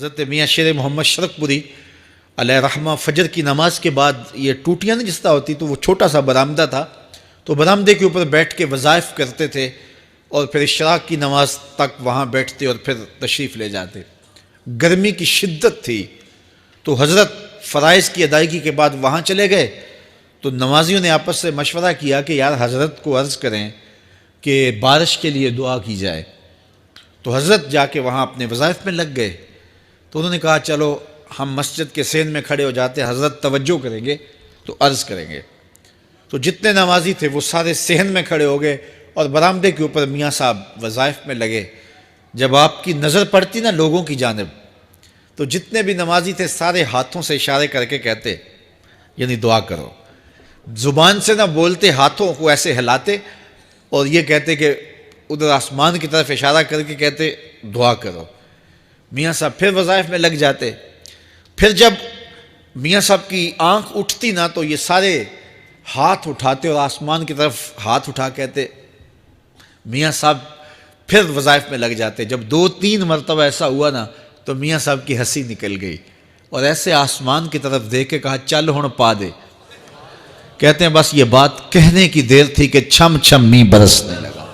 حضرت میاں شیر محمد شرک پوری علیہ رحمہ فجر کی نماز کے بعد یہ ٹوٹیاں نہیں جس طرح ہوتی تو وہ چھوٹا سا برآمدہ تھا، تو برآمدے کے اوپر بیٹھ کے وظائف کرتے تھے اور پھر اشراق کی نماز تک وہاں بیٹھتے اور پھر تشریف لے جاتے۔ گرمی کی شدت تھی تو حضرت فرائض کی ادائیگی کے بعد وہاں چلے گئے، تو نمازیوں نے آپس سے مشورہ کیا کہ یار حضرت کو عرض کریں کہ بارش کے لیے دعا کی جائے۔ تو حضرت جا کے وہاں اپنے وظائف میں لگ گئے، تو انہوں نے کہا چلو ہم مسجد کے سین میں کھڑے ہو جاتے، حضرت توجہ کریں گے تو عرض کریں گے۔ تو جتنے نمازی تھے وہ سارے صحن میں کھڑے ہو گئے اور برآمدے کے اوپر میاں صاحب وظائف میں لگے۔ جب آپ کی نظر پڑتی نا لوگوں کی جانب، تو جتنے بھی نمازی تھے سارے ہاتھوں سے اشارے کر کے کہتے یعنی دعا کرو، زبان سے نہ بولتے، ہاتھوں کو ایسے ہلاتے اور یہ کہتے کہ ادھر آسمان کی طرف اشارہ کر کے کہتے دعا کرو۔ میاں صاحب پھر وظائف میں لگ جاتے۔ پھر جب میاں صاحب کی آنکھ اٹھتی نا تو یہ سارے ہاتھ اٹھاتے اور آسمان کی طرف ہاتھ اٹھا کہتے، میاں صاحب پھر وظائف میں لگ جاتے۔ جب 2-3 مرتبہ ایسا ہوا نا تو میاں صاحب کی ہنسی نکل گئی اور ایسے آسمان کی طرف دیکھ کے کہا چل ہن پا دے۔ کہتے ہیں بس یہ بات کہنے کی دیر تھی کہ چھم چھم می برسنے لگا۔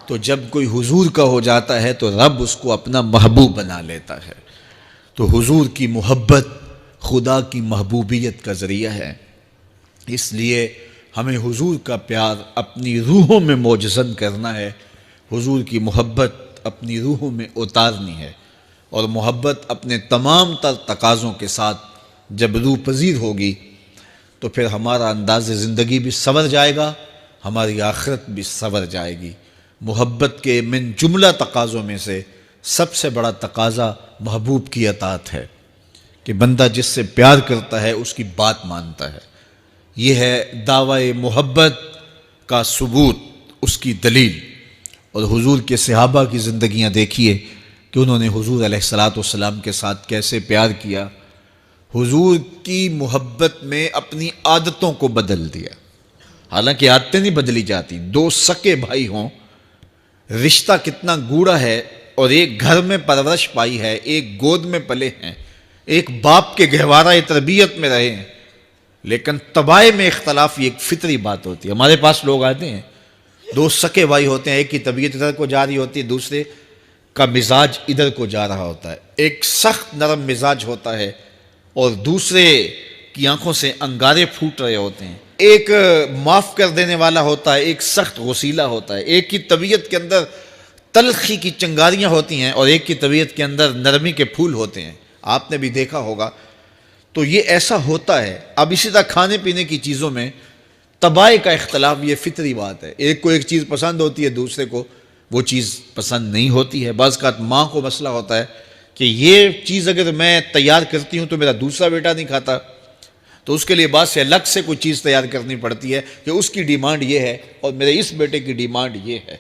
تو جب کوئی حضور کا ہو جاتا ہے تو رب اس کو اپنا محبوب بنا لیتا ہے۔ تو حضور کی محبت خدا کی محبوبیت کا ذریعہ ہے، اس لیے ہمیں حضور کا پیار اپنی روحوں میں موجزن کرنا ہے، حضور کی محبت اپنی روحوں میں اتارنی ہے، اور محبت اپنے تمام تر تقاضوں کے ساتھ جب روح پذیر ہوگی تو پھر ہمارا انداز زندگی بھی سنور جائے گا، ہماری آخرت بھی سنور جائے گی۔ محبت کے من جملہ تقاضوں میں سے سب سے بڑا تقاضا محبوب کی اطاعت ہے کہ بندہ جس سے پیار کرتا ہے اس کی بات مانتا ہے۔ یہ ہے دعوی محبت کا ثبوت، اس کی دلیل۔ اور حضور کے صحابہ کی زندگیاں دیکھیے کہ انہوں نے حضور علیہ السلام کے ساتھ کیسے پیار کیا، حضور کی محبت میں اپنی عادتوں کو بدل دیا۔ حالانکہ عادتیں نہیں بدلی جاتی، 2 سکے بھائی ہوں، رشتہ کتنا گوڑا ہے، اور ایک گھر میں پرورش پائی ہے، ایک گود میں پلے ہیں، ایک باپ کے گہوارہ تربیت میں رہے ہیں، لیکن طبائع میں اختلاف یہ ایک فطری بات ہوتی ہے۔ ہمارے پاس لوگ آتے ہیں، 2 سکے بھائی ہوتے ہیں، ایک کی طبیعت ادھر کو جا رہی ہوتی ہے، دوسرے کا مزاج ادھر کو جا رہا ہوتا ہے، ایک سخت نرم مزاج ہوتا ہے اور دوسرے کی آنکھوں سے انگارے پھوٹ رہے ہوتے ہیں، ایک معاف کر دینے والا ہوتا ہے، ایک سخت غصیلا ہوتا ہے، ایک کی طبیعت کے اندر تلخی کی چنگاریاں ہوتی ہیں اور ایک کی طبیعت کے اندر نرمی کے پھول ہوتے ہیں، آپ نے بھی دیکھا ہوگا۔ تو یہ ایسا ہوتا ہے۔ اب اسی طرح کھانے پینے کی چیزوں میں طبائع کا اختلاف یہ فطری بات ہے، ایک کو ایک چیز پسند ہوتی ہے، دوسرے کو وہ چیز پسند نہیں ہوتی ہے۔ بعض اوقات ماں کو مسئلہ ہوتا ہے کہ یہ چیز اگر میں تیار کرتی ہوں تو میرا دوسرا بیٹا نہیں کھاتا، تو اس کے لیے بعض سے الگ سے کوئی چیز تیار کرنی پڑتی ہے کہ اس کی ڈیمانڈ یہ ہے اور میرے اس بیٹے کی ڈیمانڈ یہ ہے۔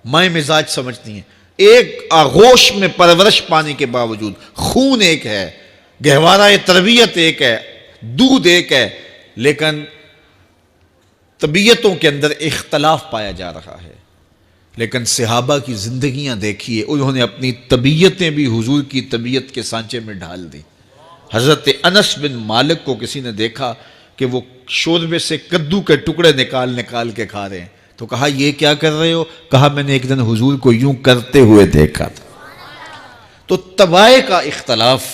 مائیں مزاج سمجھتی ہیں، ایک آغوش میں پرورش پانے کے باوجود خون ایک ہے، گہوارہ تربیت ایک ہے، دودھ ایک ہے، لیکن طبیعتوں کے اندر اختلاف پایا جا رہا ہے۔ لیکن صحابہ کی زندگیاں دیکھیے، انہوں نے اپنی طبیعتیں بھی حضور کی طبیعت کے سانچے میں ڈھال دی۔ حضرت انس بن مالک کو کسی نے دیکھا کہ وہ شوربے سے کدو کے ٹکڑے نکال کے کھا رہے ہیں، تو کہا یہ کیا کر رہے ہو؟ کہا میں نے ایک دن حضور کو یوں کرتے ہوئے دیکھا تھا۔ تو طبائع کا اختلاف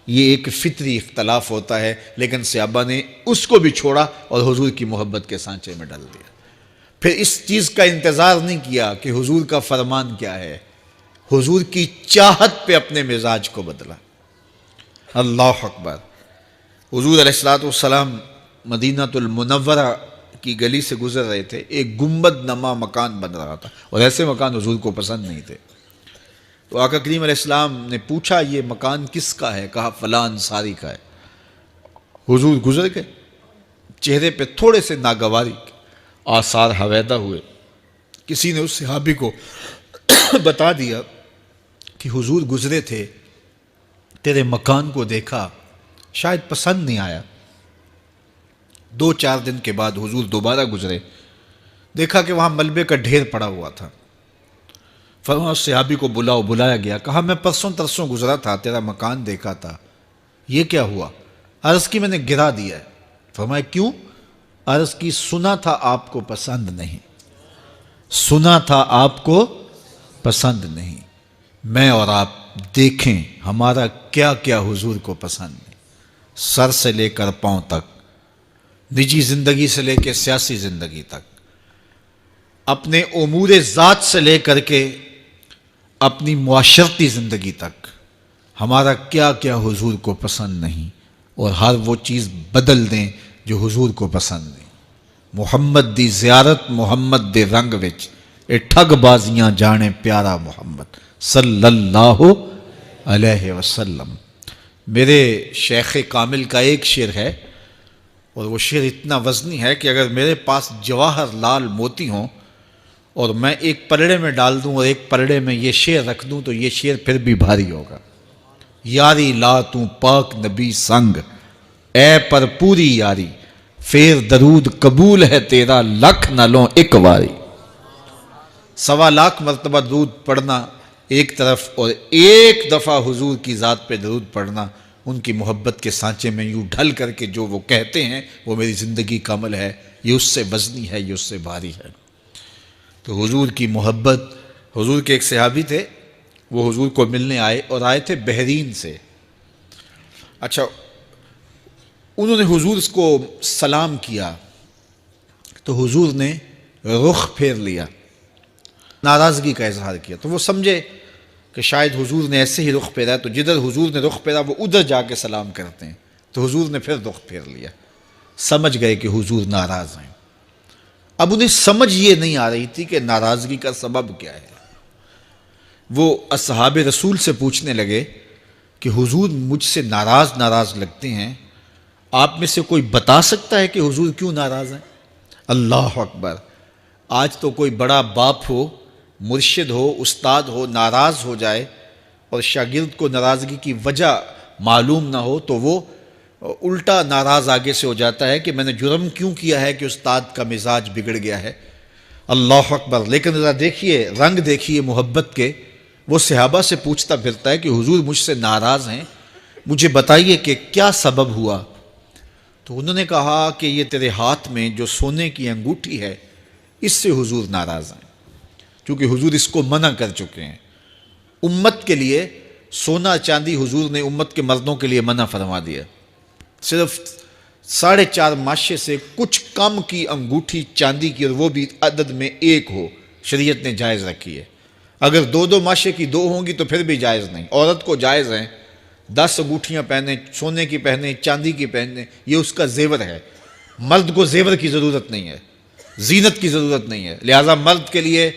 یہ ایک فطری اختلاف ہوتا ہے، لیکن صحابہ نے اس کو بھی چھوڑا اور حضور کی محبت کے سانچے میں ڈال دیا۔ پھر اس چیز کا انتظار نہیں کیا کہ حضور کا فرمان کیا ہے، حضور کی چاہت پہ اپنے مزاج کو بدلا۔ اللہ اکبر۔ حضور علیہ السلام مدینہ المنورہ کی گلی سے گزر رہے تھے، ایک گنبد نما مکان بن رہا تھا اور ایسے مکان حضور کو پسند نہیں تھے۔ تو آقا کریم علیہ السلام نے پوچھا یہ مکان کس کا ہے؟ کہا فلاں انصاری کا ہے۔ حضور گزر گئے، چہرے پہ تھوڑے سے ناگواری آثار حویدہ ہوئے۔ کسی نے اس صحابی کو بتا دیا کہ حضور گزرے تھے، تیرے مکان کو دیکھا، شاید پسند نہیں آیا۔ 2-4 دن کے بعد حضور دوبارہ گزرے، دیکھا کہ وہاں ملبے کا ڈھیر پڑا ہوا تھا۔ فرمایا اس صحابی کو بلاؤ. بلایا گیا. کہا میں پرسوں ترسوں گزرا تھا, تیرا مکان دیکھا تھا, یہ کیا ہوا؟ عرض کی میں نے گرا دیا ہے. فرمایا کیوں؟ عرض کی سنا تھا آپ کو پسند نہیں, سنا تھا آپ کو پسند نہیں. میں اور آپ دیکھیں ہمارا کیا کیا حضور کو پسند ہے, سر سے لے کر پاؤں تک, نجی زندگی سے لے کے سیاسی زندگی تک, اپنے امور ذات سے لے کر کے اپنی معاشرتی زندگی تک, ہمارا کیا کیا حضور کو پسند نہیں, اور ہر وہ چیز بدل دیں جو حضور کو پسند نہیں. محمد دی زیارت محمد دے رنگ وچ, اے ٹھگ بازیاں جانے پیارا محمد صلی اللہ علیہ وسلم. میرے شیخ کامل کا ایک شعر ہے, اور وہ شعر اتنا وزنی ہے کہ اگر میرے پاس جواہر لال موتی ہوں اور میں ایک پلڑے میں ڈال دوں اور ایک پلڑے میں یہ شعر رکھ دوں تو یہ شعر پھر بھی بھاری ہوگا. یاری لا تو پاک نبی سنگ, اے پر پوری یاری, پھر درود قبول ہے تیرا لکھ نہ لوں ایک واری. 1.25 لاکھ مرتبہ درود پڑھنا ایک طرف, اور ایک دفعہ حضور کی ذات پہ درود پڑھنا, ان کی محبت کے سانچے میں یوں ڈھل کر کے جو وہ کہتے ہیں وہ میری زندگی کا عمل ہے, یہ اس سے وزنی ہے, یہ اس سے بھاری ہے. تو حضور کی محبت. حضور کے ایک صحابی تھے, وہ حضور کو ملنے آئے, اور آئے تھے بحرین سے. اچھا, انہوں نے حضور کو سلام کیا تو حضور نے رخ پھیر لیا, ناراضگی کا اظہار کیا. تو وہ سمجھے کہ شاید حضور نے ایسے ہی رخ پھیرا ہے, تو جدھر حضور نے رخ پھیرا وہ ادھر جا کے سلام کرتے ہیں. تو حضور نے پھر رخ پھیر لیا. سمجھ گئے کہ حضور ناراض ہیں. اب انہیں سمجھ یہ نہیں آ رہی تھی کہ ناراضگی کا سبب کیا ہے. وہ اصحاب رسول سے پوچھنے لگے کہ حضور مجھ سے ناراض لگتے ہیں, آپ میں سے کوئی بتا سکتا ہے کہ حضور کیوں ناراض ہیں؟ اللہ اکبر. آج تو کوئی بڑا باپ ہو, مرشد ہو, استاد ہو, ناراض ہو جائے اور شاگرد کو ناراضگی کی وجہ معلوم نہ ہو تو وہ الٹا ناراض آگے سے ہو جاتا ہے کہ میں نے جرم کیوں کیا ہے کہ استاد کا مزاج بگڑ گیا ہے. اللہ اکبر. لیکن ذرا دیکھیے, رنگ دیکھیے محبت کے. وہ صحابہ سے پوچھتا پھرتا ہے کہ حضور مجھ سے ناراض ہیں, مجھے بتائیے کہ کیا سبب ہوا. تو انہوں نے کہا کہ یہ تیرے ہاتھ میں جو سونے کی انگوٹھی ہے اس سے حضور ناراض ہیں, کیونکہ حضور اس کو منع کر چکے ہیں. امت کے لیے سونا چاندی حضور نے امت کے مردوں کے لیے منع فرما دیا. صرف 4.5 ماشے سے کچھ کم کی انگوٹھی چاندی کی, اور وہ بھی عدد میں ایک ہو, شریعت نے جائز رکھی ہے. اگر 2 ماشے کی 2 ہوں گی تو پھر بھی جائز نہیں. عورت کو جائز ہیں 10 انگوٹھیاں پہنے, سونے کی پہنے, چاندی کی پہنے, یہ اس کا زیور ہے. مرد کو زیور کی ضرورت نہیں ہے, زینت کی ضرورت نہیں ہے. لہٰذا مرد کے لیے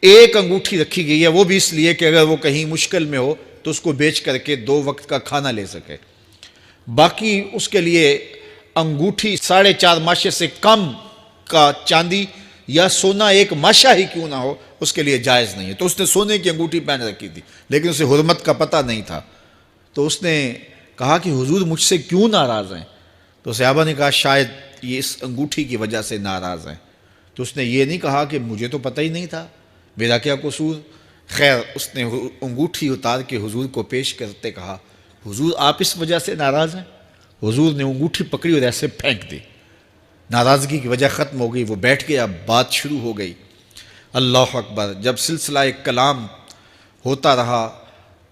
ایک انگوٹھی رکھی گئی ہے, وہ بھی اس لیے کہ اگر وہ کہیں مشکل میں ہو تو اس کو بیچ کر کے 2 وقت کا کھانا لے سکے. باقی اس کے لیے انگوٹھی 4.5 ماشے سے کم کا چاندی یا سونا 1 ماشا ہی کیوں نہ ہو اس کے لیے جائز نہیں ہے. تو اس نے سونے کی انگوٹھی پہن رکھی تھی, لیکن اسے حرمت کا پتہ نہیں تھا. تو اس نے کہا کہ حضور مجھ سے کیوں ناراض ہیں؟ تو صحابہ نے کہا شاید یہ اس انگوٹھی کی وجہ سے ناراض ہیں. تو اس نے یہ نہیں کہا کہ مجھے تو پتہ ہی نہیں تھا, میرا کیا قصور. خیر, اس نے انگوٹھی اتار کے حضور کو پیش کرتے کہا حضور آپ اس وجہ سے ناراض ہیں؟ حضور نے انگوٹھی پکڑی اور ایسے پھینک دی. ناراضگی کی وجہ ختم ہو گئی. وہ بیٹھ گیا, بات شروع ہو گئی. اللہ اکبر. جب سلسلہ کلام ہوتا رہا,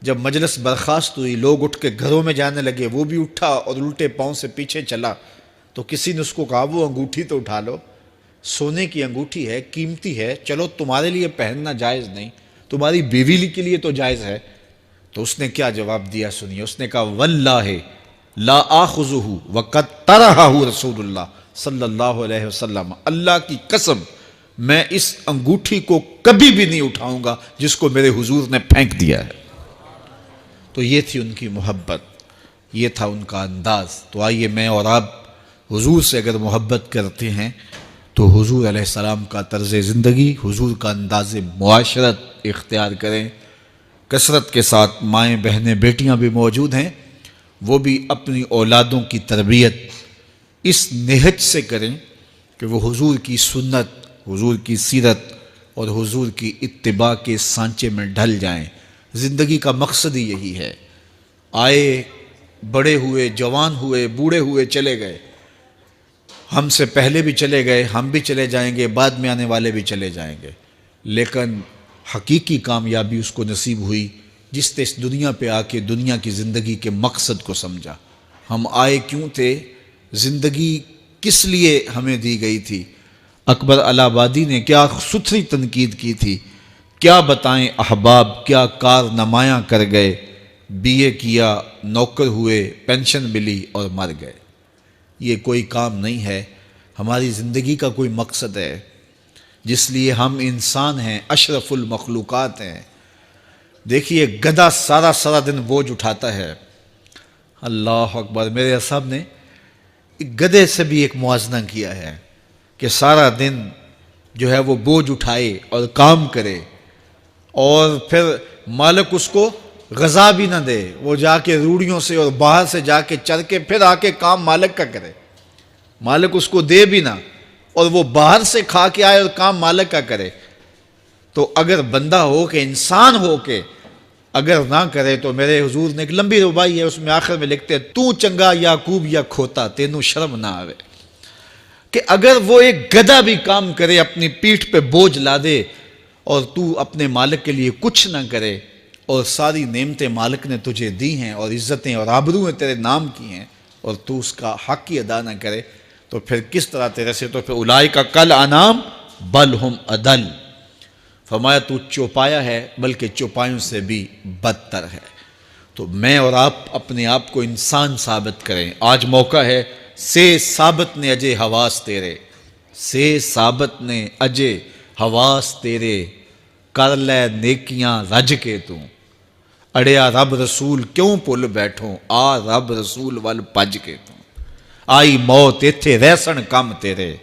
جب مجلس برخاست ہوئی, لوگ اٹھ کے گھروں میں جانے لگے, وہ بھی اٹھا اور الٹے پاؤں سے پیچھے چلا. تو کسی نے اس کو کہا وہ انگوٹھی تو اٹھا لو, سونے کی انگوٹھی ہے, قیمتی ہے, چلو تمہارے لیے پہننا جائز نہیں, تمہاری بیوی کے لیے تو جائز ہے. تو اس نے کیا جواب دیا سنیے. اس نے کہا واللہ لا آخذہ وقد طرحہ رسول اللہ صلی اللہ علیہ وسلم, اللہ کی قسم میں اس انگوٹھی کو کبھی بھی نہیں اٹھاؤں گا جس کو میرے حضور نے پھینک دیا ہے. تو یہ تھی ان کی محبت, یہ تھا ان کا انداز. تو آئیے میں اور آپ حضور سے اگر محبت کرتے ہیں تو حضور علیہ السلام کا طرز زندگی, حضور کا انداز معاشرت اختیار کریں. کثرت کے ساتھ مائیں بہنیں بیٹیاں بھی موجود ہیں, وہ بھی اپنی اولادوں کی تربیت اس نہج سے کریں کہ وہ حضور کی سنت, حضور کی سیرت اور حضور کی اتباع کے سانچے میں ڈھل جائیں۔ زندگی کا مقصد ہی یہی ہے۔ آئے، بڑے ہوئے، جوان ہوئے، بوڑھے ہوئے، چلے گئے، ہم سے پہلے بھی چلے گئے، ہم بھی چلے جائیں گے، بعد میں آنے والے بھی چلے جائیں گے، لیکن حقیقی کامیابی اس کو نصیب ہوئی جس نے اس دنیا پہ آ کے دنیا کی زندگی کے مقصد کو سمجھا۔ ہم آئے کیوں تھے، زندگی کس لیے ہمیں دی گئی تھی۔ اکبر الہ آبادی نے کیا ستھری تنقید کی تھی، کیا بتائیں احباب کیا کارنمایاں کر گئے، بی اے کیا، نوکر ہوئے، پینشن ملی اور مر گئے۔ یہ کوئی کام نہیں ہے، ہماری زندگی کا کوئی مقصد ہے جس لیے ہم انسان ہیں، اشرف المخلوقات ہیں۔ دیکھیے گدھا سارا دن بوجھ اٹھاتا ہے، اللہ اکبر۔ میرے صاحب نے ایک گدھے سے بھی ایک موازنہ کیا ہے کہ سارا دن جو ہے وہ بوجھ اٹھائے اور کام کرے، اور پھر مالک اس کو غذا بھی نہ دے، وہ جا کے روڑیوں سے اور باہر سے جا کے چر کے پھر آ کے کام مالک کا کرے، مالک اس کو دے بھی نہ، اور وہ باہر سے کھا کے آئے اور کام مالک کا کرے۔ تو اگر بندہ ہو کے، انسان ہو کے اگر نہ کرے تو میرے حضور نے ایک لمبی ربائی ہے، اس میں آخر میں لکھتے ہیں تو چنگا یعقوب یا کھوتا تینوں شرم نہ آوے، کہ اگر وہ ایک گدھا بھی کام کرے، اپنی پیٹھ پہ بوجھ لا دے، اور تو اپنے مالک کے لیے کچھ نہ کرے، اور ساری نعمتیں مالک نے تجھے دی ہیں اور عزتیں اور آبرویں تیرے نام کی ہیں، اور تو اس کا حق ہی ادا نہ کرے، تو پھر کس طرح تیرے سے، تو پھر اولئک کل انعام بل ہم اضل، فرمایا تو چوپایا ہے بلکہ چوپایوں سے بھی بدتر ہے۔ تو میں اور آپ اپنے آپ کو انسان ثابت کریں، آج موقع ہے۔ سے ثابت نے اجے حواس تیرے، سے ثابت نے اجے حواس تیرے، کر لے نیکیاں رج کے تو، اڑیا رب رسول کیوں بھل بیٹھوں، آ رب رسول ول پج کے تو، آئی موت ایتھے رہسن کم تیرے،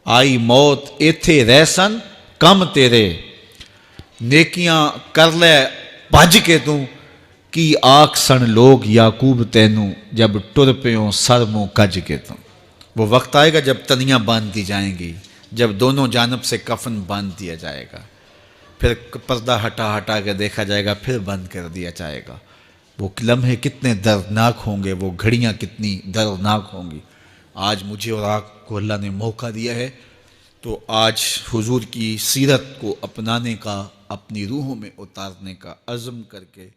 آئی موت ایتھے رہسن کم تیرے، نیکیاں کر لے بھج کے تو، کی آکھ سن لوگ یعقوب تینوں، جب ٹر پیوں سر منہ کج کے تو۔ وہ وقت آئے گا جب تنیاں باندھ دی جائیں گی، جب دونوں جانب سے کفن باندھ دیا جائے گا، پھر پردہ ہٹا کے دیکھا جائے گا، پھر بند کر دیا جائے گا۔ وہ لمحے کتنے دردناک ہوں گے، وہ گھڑیاں کتنی دردناک ہوں گی۔ آج مجھے اور آپ کو اللہ نے موقع دیا ہے، تو آج حضور کی سیرت کو اپنانے کا، اپنی روحوں میں اتارنے کا عزم کر کے